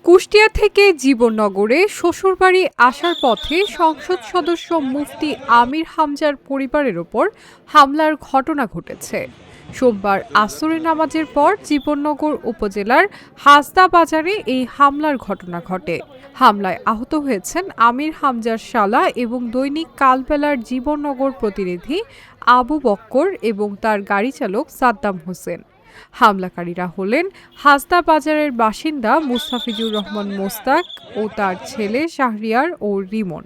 কুষ্টিয়া থেকে জীবননগরে শ্বশুরবাড়ি আসার পথে সংসদ সদস্য মুফতি আমির হামজার পরিবারের ওপর হামলার ঘটনা ঘটেছে। সোমবার আসরের নামাজের পর জীবননগর উপজেলার হাসদা বাজারে এই হামলার ঘটনা ঘটে। হামলায় আহত হয়েছেন আমির হামজার শালা এবং দৈনিক কালবেলার জীবননগর প্রতিনিধি আবু বক্কর এবং তার গাড়ি চালক সাদ্দাম হোসেন। হামলাকারীরা হলেন হাসদা বাজারের বাসিন্দা মুস্তাফিজুর রহমান মোস্তাক ও তার ছেলে শাহরিয়ার ও রিমন।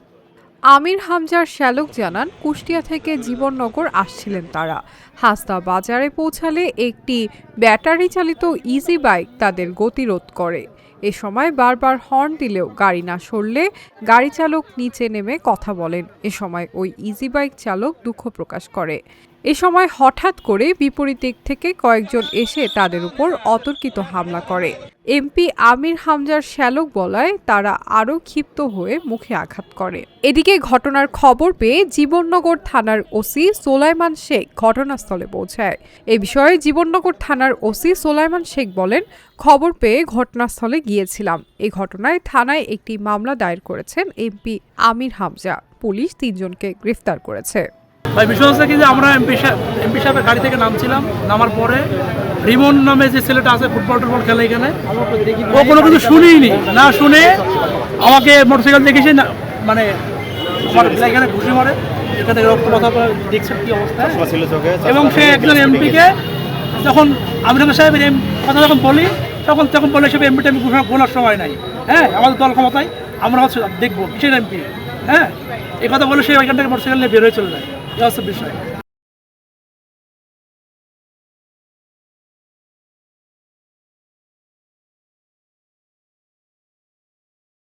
আমির হামজার শ্যালক জানান, কুষ্টিয়া থেকে জীবননগর আসছিলেন তারা। হাসদা বাজারে পৌঁছালে একটি ব্যাটারি চালিত ইজি বাইক তাদের গতিরোধ করে। এ সময় বারবার হর্ন দিলেও গাড়ি না সরলে গাড়ি চালক নিচে নেমে কথা বলেন। এ সময় ওই ইজি বাইক চালক দুঃখ প্রকাশ করে। এ সময় হঠাৎ করে বিপরীত দিক থেকে কয়েকজন এসে তাদের উপর অতর্কিত হামলা করে। এমপি আমির হামজার শ্যালক বলায় তারা আরও ক্ষিপ্ত হয়ে মুখে আঘাত করে। এদিকে ঘটনার খবর পেয়ে জীবননগর থানার ওসি সোলাইমান শেখ ঘটনাস্থলে পৌঁছায়। এ বিষয়ে জীবননগর থানার ওসি সোলাইমান শেখ বলেন, খবর পেয়ে ঘটনাস্থলে গিয়েছিলাম। এই ঘটনায় থানায় একটি মামলা দায়ের করেছেন এমপি আমির হামজা। পুলিশ 3 জনকে গ্রেফতার করেছে। ভাই, বিষয় হচ্ছে কি যে আমরা এমপি সাহেবের গাড়ি থেকে নামছিলাম। নামার পরে রিমন নামে যে ছেলেটা আছে ফুটবল খেলে এখানে, ও কোনো কিছু শুনিনি, না শুনে আমাকে মোটরসাইকেল দেখেছে মানে আমার এখানে ঘুষি মারে, এখানে রক্তপাত দেখছেন কি অবস্থা। এবং সে একজন এমপিকে যখন আমির হামজা সাহেবের কথা যখন বলি তখন বলে সে এমপিটা আমি বলার সময় নাই। হ্যাঁ, আমাদের দল ক্ষমতায়, আমরা হচ্ছে দেখবো কিসের এমপি। হ্যাঁ, এই কথা বলে সে ওইখান থেকে মোটরসাইকেল নিয়ে বের হয়ে চলে যায়। এই হচ্ছে বিষয়।